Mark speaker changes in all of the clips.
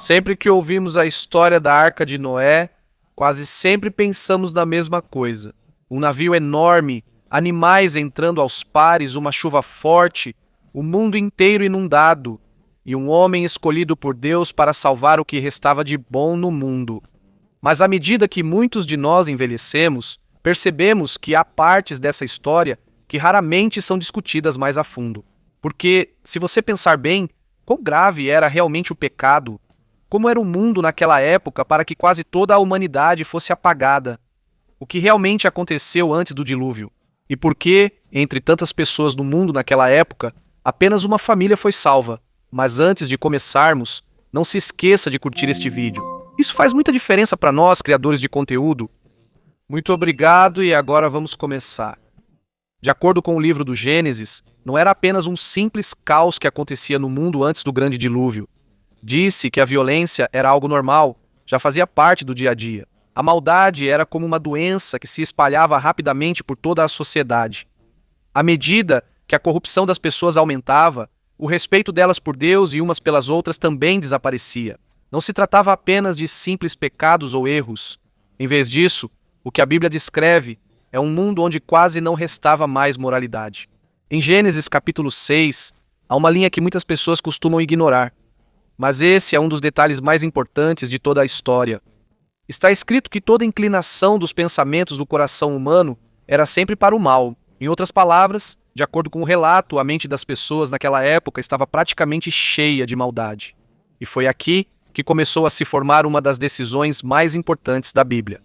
Speaker 1: Sempre que ouvimos a história da Arca de Noé, quase sempre pensamos na mesma coisa. Um navio enorme, animais entrando aos pares, uma chuva forte, o mundo inteiro inundado, e um homem escolhido por Deus para salvar o que restava de bom no mundo. Mas à medida que muitos de nós envelhecemos, percebemos que há partes dessa história que raramente são discutidas mais a fundo. Porque, se você pensar bem, quão grave era realmente o pecado? Como era o mundo naquela época para que quase toda a humanidade fosse apagada? O que realmente aconteceu antes do dilúvio? E por que, entre tantas pessoas no mundo naquela época, apenas uma família foi salva? Mas antes de começarmos, não se esqueça de curtir este vídeo. Isso faz muita diferença para nós, criadores de conteúdo. Muito obrigado e agora vamos começar. De acordo com o livro do Gênesis, não era apenas um simples caos que acontecia no mundo antes do grande dilúvio. Disse que a violência era algo normal, já fazia parte do dia a dia. A maldade era como uma doença que se espalhava rapidamente por toda a sociedade. À medida que a corrupção das pessoas aumentava, o respeito delas por Deus e umas pelas outras também desaparecia. Não se tratava apenas de simples pecados ou erros. Em vez disso, o que a Bíblia descreve é um mundo onde quase não restava mais moralidade. Em Gênesis capítulo 6, há uma linha que muitas pessoas costumam ignorar. Mas esse é um dos detalhes mais importantes de toda a história. Está escrito que toda inclinação dos pensamentos do coração humano era sempre para o mal. Em outras palavras, de acordo com o relato, a mente das pessoas naquela época estava praticamente cheia de maldade. E foi aqui que começou a se formar uma das decisões mais importantes da Bíblia.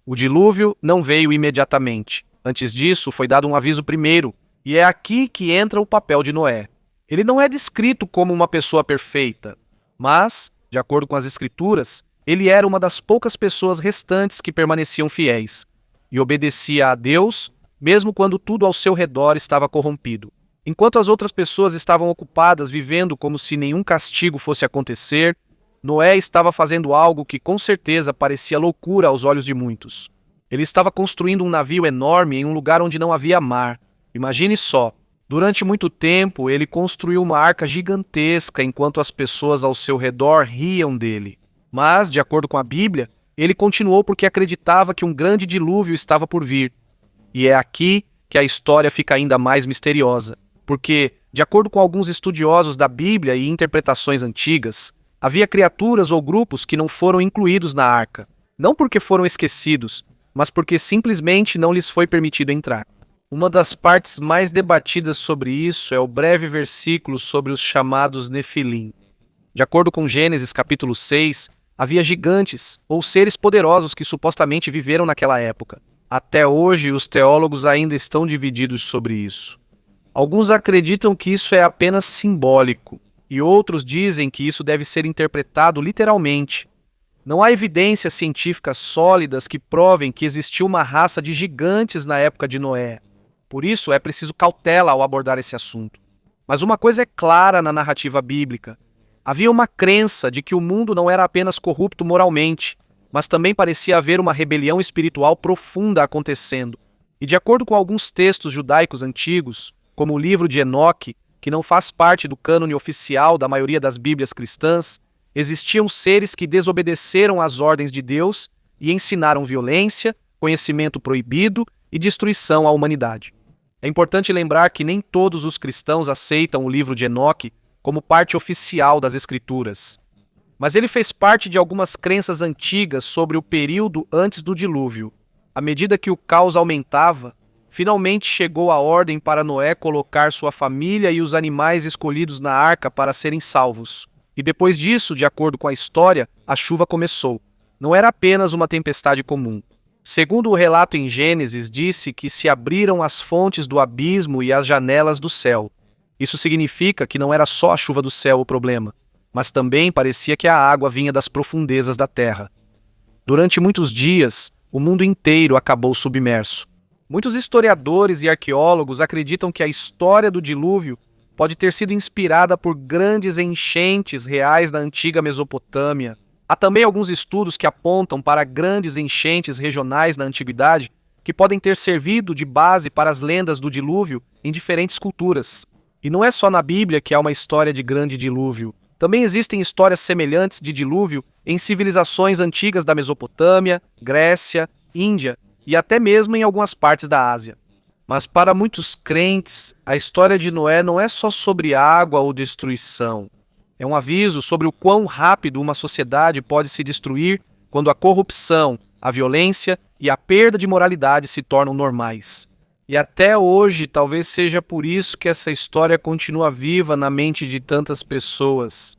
Speaker 1: O dilúvio não veio imediatamente. Antes disso, foi dado um aviso primeiro, e é aqui que entra o papel de Noé. Ele não é descrito como uma pessoa perfeita, mas, de acordo com as Escrituras, ele era uma das poucas pessoas restantes que permaneciam fiéis e obedecia a Deus, mesmo quando tudo ao seu redor estava corrompido. Enquanto as outras pessoas estavam ocupadas vivendo como se nenhum castigo fosse acontecer, Noé estava fazendo algo que com certeza parecia loucura aos olhos de muitos. Ele estava construindo um navio enorme em um lugar onde não havia mar. Imagine só. Durante muito tempo, ele construiu uma arca gigantesca enquanto as pessoas ao seu redor riam dele. Mas, de acordo com a Bíblia, ele continuou porque acreditava que um grande dilúvio estava por vir. E é aqui que a história fica ainda mais misteriosa. Porque, de acordo com alguns estudiosos da Bíblia e interpretações antigas, havia criaturas ou grupos que não foram incluídos na arca. Não porque foram esquecidos, mas porque simplesmente não lhes foi permitido entrar. Uma das partes mais debatidas sobre isso é o breve versículo sobre os chamados Nefilim. De acordo com Gênesis capítulo 6, havia gigantes ou seres poderosos que supostamente viveram naquela época. Até hoje, os teólogos ainda estão divididos sobre isso. Alguns acreditam que isso é apenas simbólico, e outros dizem que isso deve ser interpretado literalmente. Não há evidências científicas sólidas que provem que existiu uma raça de gigantes na época de Noé. Por isso, é preciso cautela ao abordar esse assunto. Mas uma coisa é clara na narrativa bíblica. Havia uma crença de que o mundo não era apenas corrupto moralmente, mas também parecia haver uma rebelião espiritual profunda acontecendo. E de acordo com alguns textos judaicos antigos, como o livro de Enoque, que não faz parte do cânone oficial da maioria das Bíblias cristãs, existiam seres que desobedeceram às ordens de Deus e ensinaram violência, conhecimento proibido e destruição à humanidade. É importante lembrar que nem todos os cristãos aceitam o livro de Enoque como parte oficial das Escrituras. Mas ele fez parte de algumas crenças antigas sobre o período antes do dilúvio. À medida que o caos aumentava, finalmente chegou a ordem para Noé colocar sua família e os animais escolhidos na arca para serem salvos. E depois disso, de acordo com a história, a chuva começou. Não era apenas uma tempestade comum. Segundo o relato em Gênesis, disse que se abriram as fontes do abismo e as janelas do céu. Isso significa que não era só a chuva do céu o problema, mas também parecia que a água vinha das profundezas da terra. Durante muitos dias, o mundo inteiro acabou submerso. Muitos historiadores e arqueólogos acreditam que a história do dilúvio pode ter sido inspirada por grandes enchentes reais na antiga Mesopotâmia. Há também alguns estudos que apontam para grandes enchentes regionais na antiguidade que podem ter servido de base para as lendas do dilúvio em diferentes culturas. E não é só na Bíblia que há uma história de grande dilúvio. Também existem histórias semelhantes de dilúvio em civilizações antigas da Mesopotâmia, Grécia, Índia e até mesmo em algumas partes da Ásia. Mas para muitos crentes, a história de Noé não é só sobre água ou destruição. É um aviso sobre o quão rápido uma sociedade pode se destruir quando a corrupção, a violência e a perda de moralidade se tornam normais. E até hoje, talvez seja por isso que essa história continua viva na mente de tantas pessoas.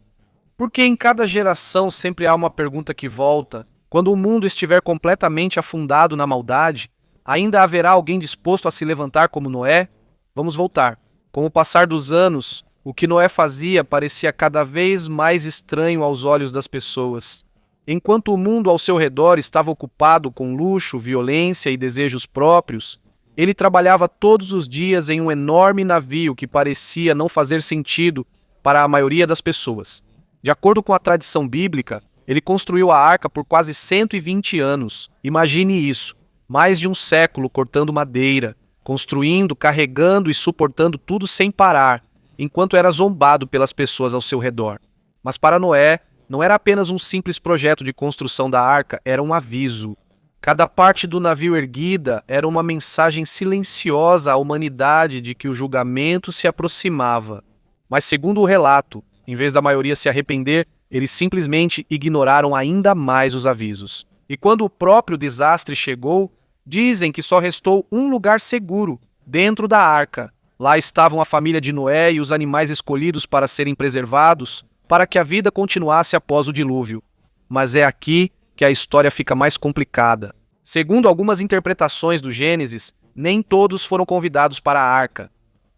Speaker 1: Porque em cada geração sempre há uma pergunta que volta: quando o mundo estiver completamente afundado na maldade, ainda haverá alguém disposto a se levantar como Noé? Vamos voltar. Com o passar dos anos, o que Noé fazia parecia cada vez mais estranho aos olhos das pessoas. Enquanto o mundo ao seu redor estava ocupado com luxo, violência e desejos próprios, ele trabalhava todos os dias em um enorme navio que parecia não fazer sentido para a maioria das pessoas. De acordo com a tradição bíblica, ele construiu a arca por quase 120 anos. Imagine isso, mais de um século cortando madeira, construindo, carregando e suportando tudo sem parar, enquanto era zombado pelas pessoas ao seu redor. Mas para Noé, não era apenas um simples projeto de construção da arca, era um aviso. Cada parte do navio erguida era uma mensagem silenciosa à humanidade de que o julgamento se aproximava. Mas segundo o relato, em vez da maioria se arrepender, eles simplesmente ignoraram ainda mais os avisos. E quando o próprio desastre chegou, dizem que só restou um lugar seguro, dentro da arca. Lá estavam a família de Noé e os animais escolhidos para serem preservados, para que a vida continuasse após o dilúvio. Mas é aqui que a história fica mais complicada. Segundo algumas interpretações do Gênesis, nem todos foram convidados para a arca.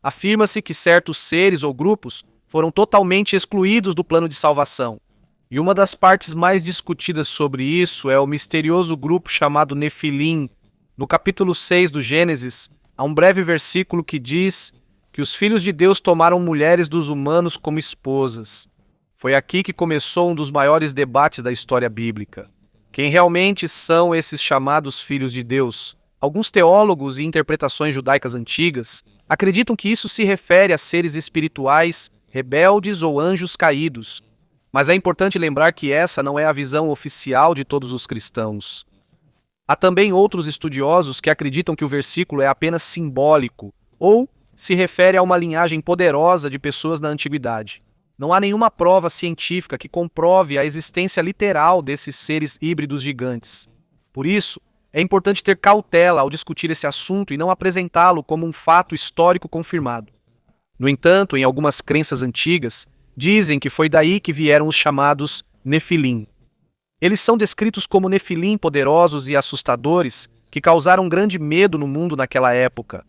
Speaker 1: Afirma-se que certos seres ou grupos foram totalmente excluídos do plano de salvação. E uma das partes mais discutidas sobre isso é o misterioso grupo chamado Nefilim. No capítulo 6 do Gênesis, há um breve versículo que diz que os filhos de Deus tomaram mulheres dos humanos como esposas. Foi aqui que começou um dos maiores debates da história bíblica. Quem realmente são esses chamados filhos de Deus? Alguns teólogos e interpretações judaicas antigas acreditam que isso se refere a seres espirituais, rebeldes ou anjos caídos. Mas é importante lembrar que essa não é a visão oficial de todos os cristãos. Há também outros estudiosos que acreditam que o versículo é apenas simbólico, ou se refere a uma linhagem poderosa de pessoas na antiguidade. Não há nenhuma prova científica que comprove a existência literal desses seres híbridos gigantes. Por isso, é importante ter cautela ao discutir esse assunto e não apresentá-lo como um fato histórico confirmado. No entanto, em algumas crenças antigas, dizem que foi daí que vieram os chamados Nefilim. Eles são descritos como Nefilim poderosos e assustadores que causaram grande medo no mundo naquela época.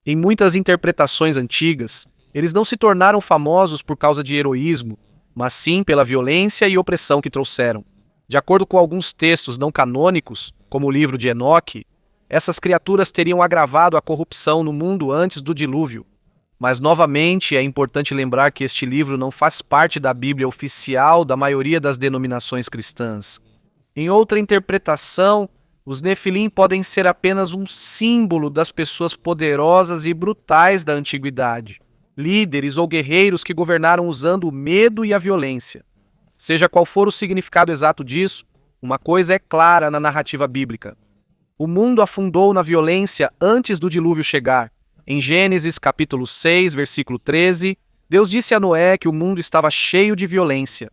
Speaker 1: Em muitas interpretações antigas, eles não se tornaram famosos por causa de heroísmo, mas sim pela violência e opressão que trouxeram. De acordo com alguns textos não canônicos, como o livro de Enoque, essas criaturas teriam agravado a corrupção no mundo antes do dilúvio. Mas, novamente, é importante lembrar que este livro não faz parte da Bíblia oficial da maioria das denominações cristãs. Em outra interpretação, os Nefilim podem ser apenas um símbolo das pessoas poderosas e brutais da antiguidade. Líderes ou guerreiros que governaram usando o medo e a violência. Seja qual for o significado exato disso, uma coisa é clara na narrativa bíblica. O mundo afundou na violência antes do dilúvio chegar. Em Gênesis capítulo 6, versículo 13, Deus disse a Noé que o mundo estava cheio de violência.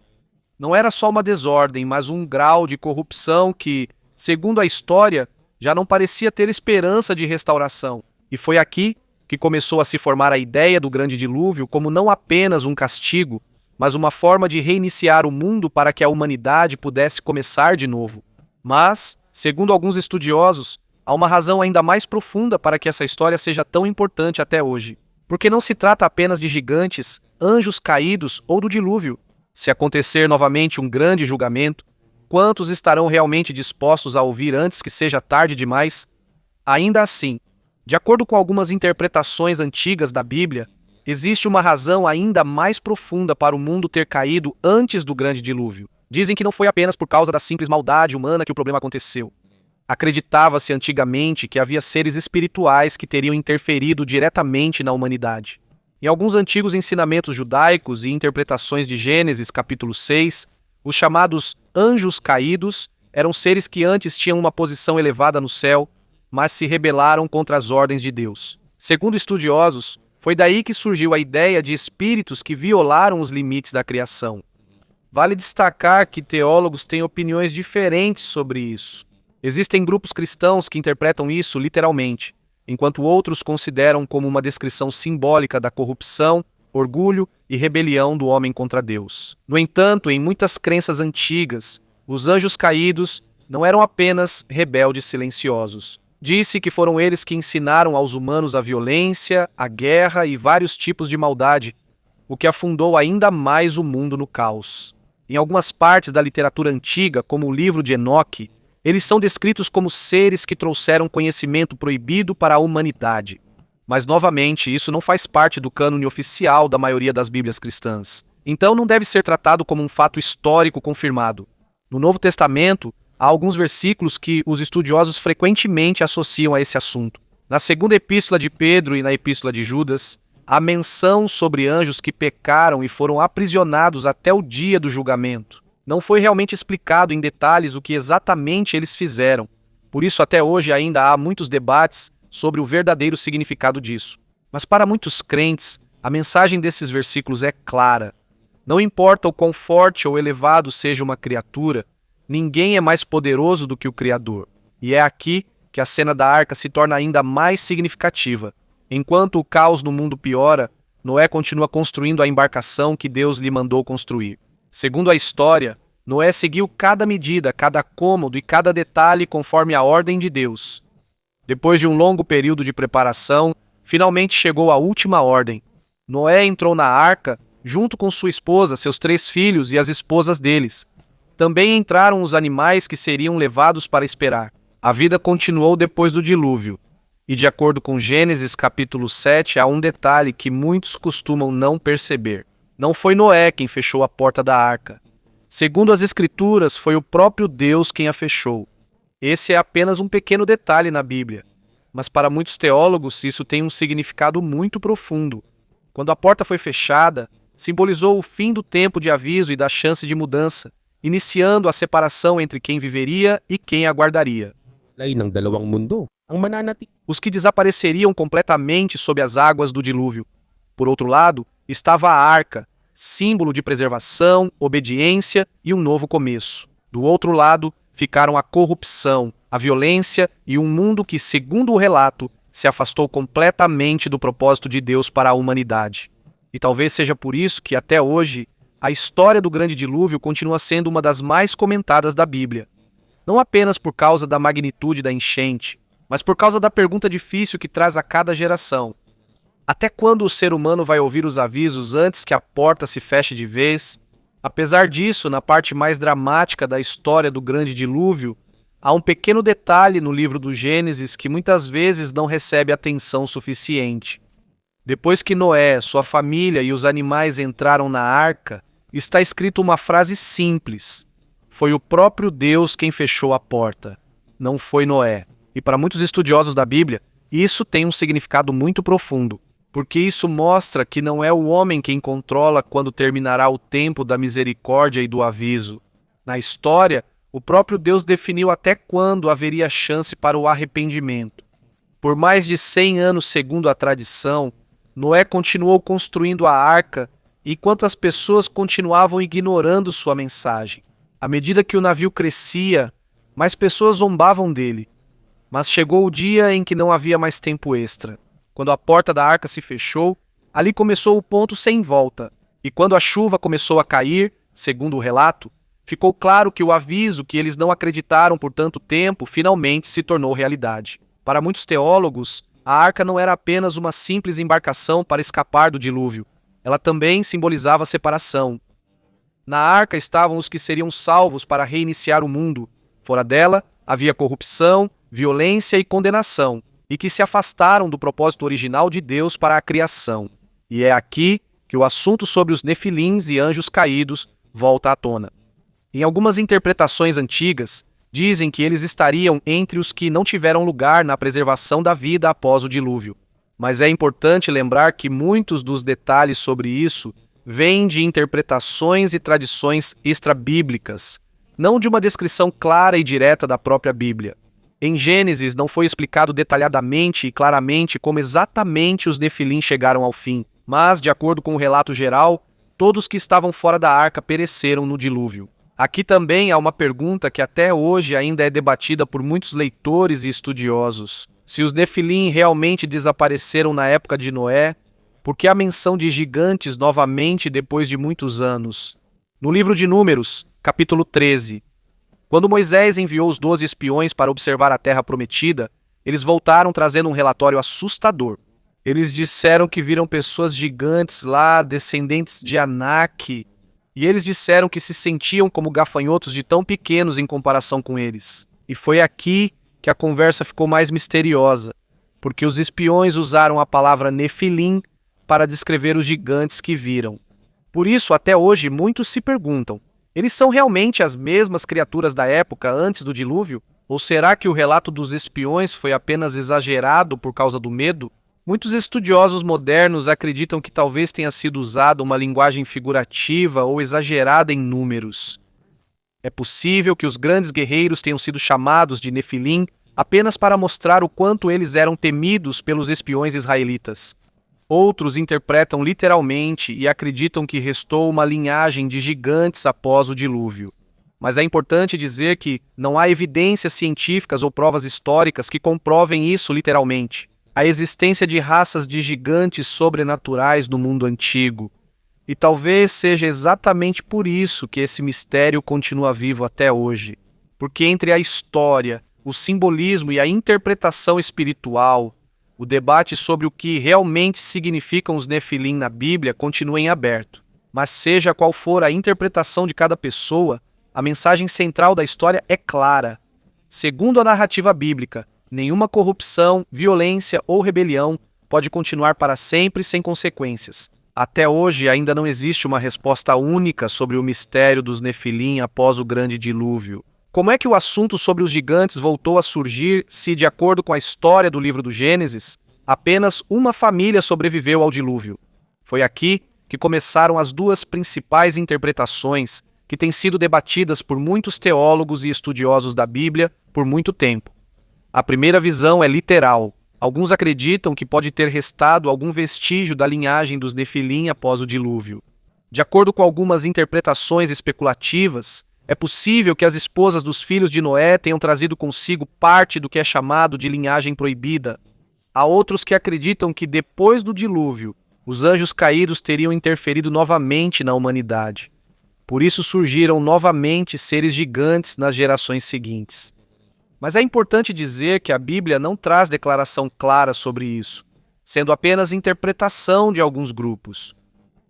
Speaker 1: Não era só uma desordem, mas um grau de corrupção que, segundo a história, já não parecia ter esperança de restauração. E foi aqui que começou a se formar a ideia do grande dilúvio como não apenas um castigo, mas uma forma de reiniciar o mundo para que a humanidade pudesse começar de novo. Mas, segundo alguns estudiosos, há uma razão ainda mais profunda para que essa história seja tão importante até hoje. Porque não se trata apenas de gigantes, anjos caídos ou do dilúvio. Se acontecer novamente um grande julgamento, quantos estarão realmente dispostos a ouvir antes que seja tarde demais? Ainda assim, de acordo com algumas interpretações antigas da Bíblia, existe uma razão ainda mais profunda para o mundo ter caído antes do grande dilúvio. Dizem que não foi apenas por causa da simples maldade humana que o problema aconteceu. Acreditava-se antigamente que havia seres espirituais que teriam interferido diretamente na humanidade. Em alguns antigos ensinamentos judaicos e interpretações de Gênesis capítulo 6, os chamados anjos caídos eram seres que antes tinham uma posição elevada no céu, mas se rebelaram contra as ordens de Deus. Segundo estudiosos, foi daí que surgiu a ideia de espíritos que violaram os limites da criação. Vale destacar que teólogos têm opiniões diferentes sobre isso. Existem grupos cristãos que interpretam isso literalmente, enquanto outros consideram como uma descrição simbólica da corrupção, orgulho e rebelião do homem contra Deus. No entanto, em muitas crenças antigas, os anjos caídos não eram apenas rebeldes silenciosos. Disse que foram eles que ensinaram aos humanos a violência, a guerra e vários tipos de maldade, o que afundou ainda mais o mundo no caos. Em algumas partes da literatura antiga, como o livro de Enoque, eles são descritos como seres que trouxeram conhecimento proibido para a humanidade. Mas, novamente, isso não faz parte do cânone oficial da maioria das Bíblias cristãs. Então não deve ser tratado como um fato histórico confirmado. No Novo Testamento, há alguns versículos que os estudiosos frequentemente associam a esse assunto. Na segunda epístola de Pedro e na epístola de Judas, há menção sobre anjos que pecaram e foram aprisionados até o dia do julgamento. Não foi realmente explicado em detalhes o que exatamente eles fizeram. Por isso, até hoje ainda há muitos debates sobre o verdadeiro significado disso. Mas para muitos crentes, a mensagem desses versículos é clara. Não importa o quão forte ou elevado seja uma criatura, ninguém é mais poderoso do que o Criador. E é aqui que a cena da arca se torna ainda mais significativa. Enquanto o caos no mundo piora, Noé continua construindo a embarcação que Deus lhe mandou construir. Segundo a história, Noé seguiu cada medida, cada cômodo e cada detalhe conforme a ordem de Deus. Depois de um longo período de preparação, finalmente chegou a última ordem. Noé entrou na arca junto com sua esposa, seus 3 filhos e as esposas deles. Também entraram os animais que seriam levados para esperar. A vida continuou depois do dilúvio. E de acordo com Gênesis capítulo 7, há um detalhe que muitos costumam não perceber. Não foi Noé quem fechou a porta da arca. Segundo as Escrituras, foi o próprio Deus quem a fechou. Esse é apenas um pequeno detalhe na Bíblia. Mas para muitos teólogos, isso tem um significado muito profundo. Quando a porta foi fechada, simbolizou o fim do tempo de aviso e da chance de mudança, iniciando a separação entre quem viveria e quem aguardaria. Os que desapareceriam completamente sob as águas do dilúvio. Por outro lado, estava a arca, símbolo de preservação, obediência e um novo começo. Do outro lado, ficaram a corrupção, a violência e um mundo que, segundo o relato, se afastou completamente do propósito de Deus para a humanidade. E talvez seja por isso que, até hoje, a história do grande dilúvio continua sendo uma das mais comentadas da Bíblia. Não apenas por causa da magnitude da enchente, mas por causa da pergunta difícil que traz a cada geração. Até quando o ser humano vai ouvir os avisos antes que a porta se feche de vez? Apesar disso, na parte mais dramática da história do grande dilúvio, há um pequeno detalhe no livro do Gênesis que muitas vezes não recebe atenção suficiente. Depois que Noé, sua família e os animais entraram na arca, está escrito uma frase simples. Foi o próprio Deus quem fechou a porta. Não foi Noé. E para muitos estudiosos da Bíblia, isso tem um significado muito profundo, porque isso mostra que não é o homem quem controla quando terminará o tempo da misericórdia e do aviso. Na história, o próprio Deus definiu até quando haveria chance para o arrependimento. Por mais de 100 anos, segundo a tradição, Noé continuou construindo a arca enquanto as pessoas continuavam ignorando sua mensagem. À medida que o navio crescia, mais pessoas zombavam dele. Mas chegou o dia em que não havia mais tempo extra. Quando a porta da arca se fechou, ali começou o ponto sem volta. E quando a chuva começou a cair, segundo o relato, ficou claro que o aviso que eles não acreditaram por tanto tempo finalmente se tornou realidade. Para muitos teólogos, a arca não era apenas uma simples embarcação para escapar do dilúvio. Ela também simbolizava a separação. Na arca estavam os que seriam salvos para reiniciar o mundo. Fora dela, havia corrupção, violência e condenação, e que se afastaram do propósito original de Deus para a criação. E é aqui que o assunto sobre os nefilins e anjos caídos volta à tona. Em algumas interpretações antigas, dizem que eles estariam entre os que não tiveram lugar na preservação da vida após o dilúvio. Mas é importante lembrar que muitos dos detalhes sobre isso vêm de interpretações e tradições extrabíblicas, não de uma descrição clara e direta da própria Bíblia. Em Gênesis não foi explicado detalhadamente e claramente como exatamente os Nefilim chegaram ao fim, mas, de acordo com o relato geral, todos que estavam fora da arca pereceram no dilúvio. Aqui também há uma pergunta que até hoje ainda é debatida por muitos leitores e estudiosos. Se os Nefilim realmente desapareceram na época de Noé, por que a menção de gigantes novamente depois de muitos anos? No livro de Números, capítulo 13, quando Moisés enviou os 12 espiões para observar a terra prometida, eles voltaram trazendo um relatório assustador. Eles disseram que viram pessoas gigantes lá, descendentes de Anak, e eles disseram que se sentiam como gafanhotos de tão pequenos em comparação com eles. E foi aqui que a conversa ficou mais misteriosa, porque os espiões usaram a palavra Nefilim para descrever os gigantes que viram. Por isso, até hoje, muitos se perguntam: eles são realmente as mesmas criaturas da época antes do dilúvio? Ou será que o relato dos espiões foi apenas exagerado por causa do medo? Muitos estudiosos modernos acreditam que talvez tenha sido usada uma linguagem figurativa ou exagerada em números. É possível que os grandes guerreiros tenham sido chamados de Nefilim apenas para mostrar o quanto eles eram temidos pelos espiões israelitas. Outros interpretam literalmente e acreditam que restou uma linhagem de gigantes após o dilúvio. Mas é importante dizer que não há evidências científicas ou provas históricas que comprovem isso literalmente. A existência de raças de gigantes sobrenaturais no mundo antigo. E talvez seja exatamente por isso que esse mistério continua vivo até hoje. Porque entre a história, o simbolismo e a interpretação espiritual, o debate sobre o que realmente significam os Nefilim na Bíblia continua em aberto. Mas seja qual for a interpretação de cada pessoa, a mensagem central da história é clara. Segundo a narrativa bíblica, nenhuma corrupção, violência ou rebelião pode continuar para sempre sem consequências. Até hoje ainda não existe uma resposta única sobre o mistério dos Nefilim após o grande dilúvio. Como é que o assunto sobre os gigantes voltou a surgir se, de acordo com a história do livro do Gênesis, apenas uma família sobreviveu ao dilúvio? Foi aqui que começaram as duas principais interpretações que têm sido debatidas por muitos teólogos e estudiosos da Bíblia por muito tempo. A primeira visão é literal. Alguns acreditam que pode ter restado algum vestígio da linhagem dos Nefilim após o dilúvio. De acordo com algumas interpretações especulativas, é possível que as esposas dos filhos de Noé tenham trazido consigo parte do que é chamado de linhagem proibida. Há outros que acreditam que depois do dilúvio, os anjos caídos teriam interferido novamente na humanidade. Por isso surgiram novamente seres gigantes nas gerações seguintes. Mas é importante dizer que a Bíblia não traz declaração clara sobre isso, sendo apenas interpretação de alguns grupos.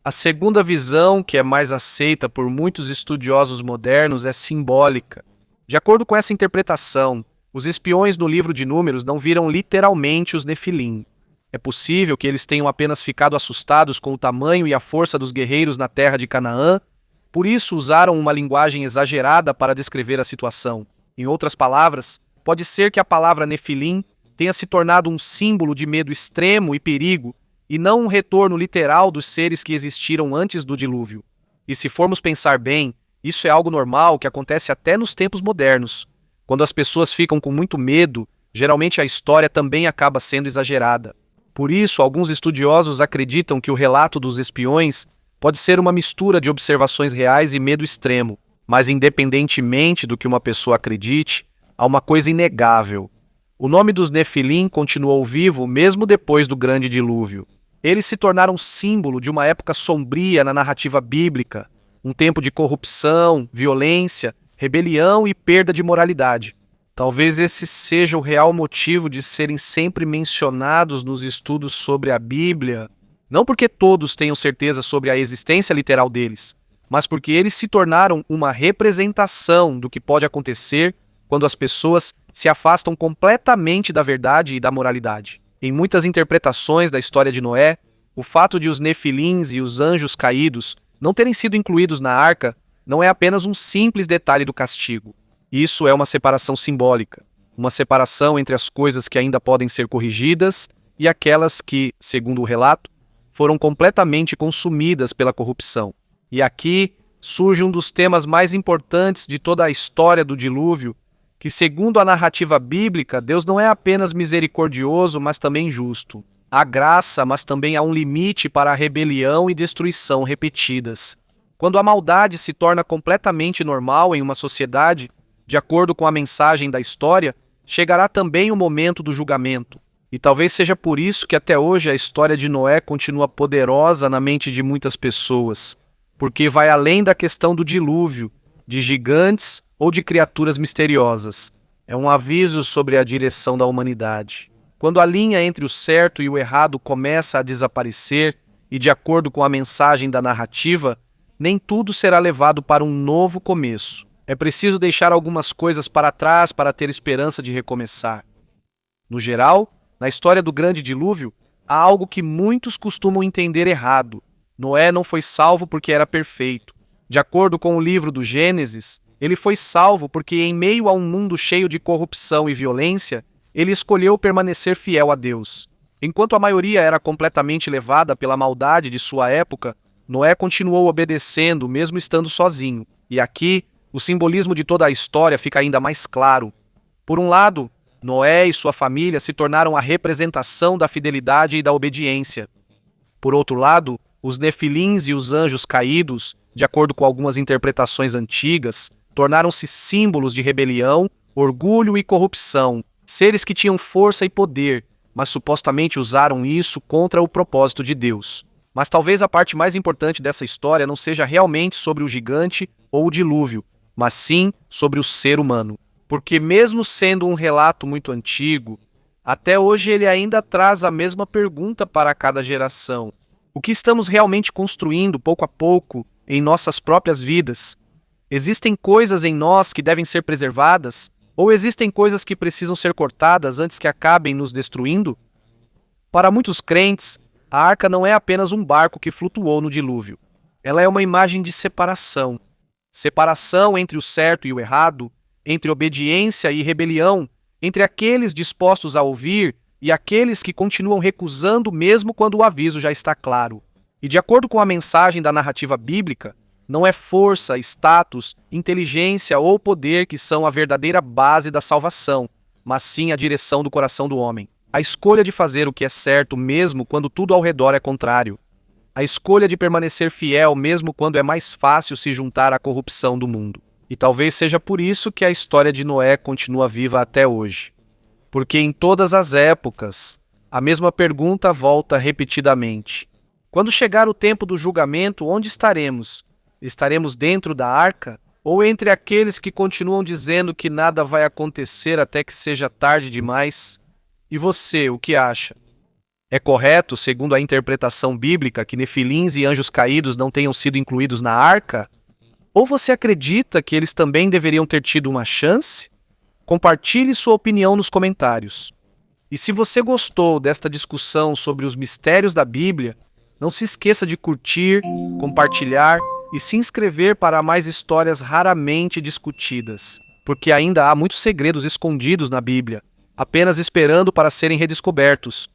Speaker 1: A segunda visão, que é mais aceita por muitos estudiosos modernos, é simbólica. De acordo com essa interpretação, os espiões no livro de Números não viram literalmente os Nefilim. É possível que eles tenham apenas ficado assustados com o tamanho e a força dos guerreiros na terra de Canaã, por isso usaram uma linguagem exagerada para descrever a situação. Em outras palavras, pode ser que a palavra Nefilim tenha se tornado um símbolo de medo extremo e perigo, e não um retorno literal dos seres que existiram antes do dilúvio. E se formos pensar bem, isso é algo normal que acontece até nos tempos modernos. Quando as pessoas ficam com muito medo, geralmente a história também acaba sendo exagerada. Por isso, alguns estudiosos acreditam que o relato dos espiões pode ser uma mistura de observações reais e medo extremo. Mas independentemente do que uma pessoa acredite, há uma coisa inegável. O nome dos Nefilim continuou vivo mesmo depois do grande dilúvio. Eles se tornaram símbolo de uma época sombria na narrativa bíblica, um tempo de corrupção, violência, rebelião e perda de moralidade. Talvez esse seja o real motivo de serem sempre mencionados nos estudos sobre a Bíblia, não porque todos tenham certeza sobre a existência literal deles, mas porque eles se tornaram uma representação do que pode acontecer quando as pessoas se afastam completamente da verdade e da moralidade. Em muitas interpretações da história de Noé, o fato de os Nefilins e os anjos caídos não terem sido incluídos na arca não é apenas um simples detalhe do castigo. Isso é uma separação simbólica, uma separação entre as coisas que ainda podem ser corrigidas e aquelas que, segundo o relato, foram completamente consumidas pela corrupção. E aqui surge um dos temas mais importantes de toda a história do dilúvio, que, segundo a narrativa bíblica, Deus não é apenas misericordioso, mas também justo. Há graça, mas também há um limite para a rebelião e destruição repetidas. Quando a maldade se torna completamente normal em uma sociedade, de acordo com a mensagem da história, chegará também o momento do julgamento. E talvez seja por isso que até hoje a história de Noé continua poderosa na mente de muitas pessoas, porque vai além da questão do dilúvio, de gigantes ou de criaturas misteriosas. É um aviso sobre a direção da humanidade. Quando a linha entre o certo e o errado começa a desaparecer, e de acordo com a mensagem da narrativa, nem tudo será levado para um novo começo. É preciso deixar algumas coisas para trás para ter esperança de recomeçar. No geral, na história do grande dilúvio, há algo que muitos costumam entender errado. Noé não foi salvo porque era perfeito. De acordo com o livro do Gênesis, ele foi salvo porque, em meio a um mundo cheio de corrupção e violência, ele escolheu permanecer fiel a Deus. Enquanto a maioria era completamente levada pela maldade de sua época, Noé continuou obedecendo, mesmo estando sozinho. E aqui, o simbolismo de toda a história fica ainda mais claro. Por um lado, Noé e sua família se tornaram a representação da fidelidade e da obediência. Por outro lado, os nefilins e os anjos caídos, de acordo com algumas interpretações antigas, tornaram-se símbolos de rebelião, orgulho e corrupção, seres que tinham força e poder, mas supostamente usaram isso contra o propósito de Deus. Mas talvez a parte mais importante dessa história não seja realmente sobre o gigante ou o dilúvio, mas sim sobre o ser humano. Porque mesmo sendo um relato muito antigo, até hoje ele ainda traz a mesma pergunta para cada geração. O que estamos realmente construindo pouco a pouco em nossas próprias vidas? Existem coisas em nós que devem ser preservadas? Ou existem coisas que precisam ser cortadas antes que acabem nos destruindo? Para muitos crentes, a arca não é apenas um barco que flutuou no dilúvio. Ela é uma imagem de separação. Separação entre o certo e o errado, entre obediência e rebelião, entre aqueles dispostos a ouvir e aqueles que continuam recusando mesmo quando o aviso já está claro. E de acordo com a mensagem da narrativa bíblica, não é força, status, inteligência ou poder que são a verdadeira base da salvação, mas sim a direção do coração do homem. A escolha de fazer o que é certo mesmo quando tudo ao redor é contrário. A escolha de permanecer fiel mesmo quando é mais fácil se juntar à corrupção do mundo. E talvez seja por isso que a história de Noé continua viva até hoje. Porque em todas as épocas, a mesma pergunta volta repetidamente. Quando chegar o tempo do julgamento, onde estaremos? Estaremos dentro da arca? Ou entre aqueles que continuam dizendo que nada vai acontecer até que seja tarde demais? E você, o que acha? É correto, segundo a interpretação bíblica, que nefilins e anjos caídos não tenham sido incluídos na arca? Ou você acredita que eles também deveriam ter tido uma chance? Compartilhe sua opinião nos comentários. E se você gostou desta discussão sobre os mistérios da Bíblia, não se esqueça de curtir, compartilhar e se inscrever para mais histórias raramente discutidas, porque ainda há muitos segredos escondidos na Bíblia, apenas esperando para serem redescobertos.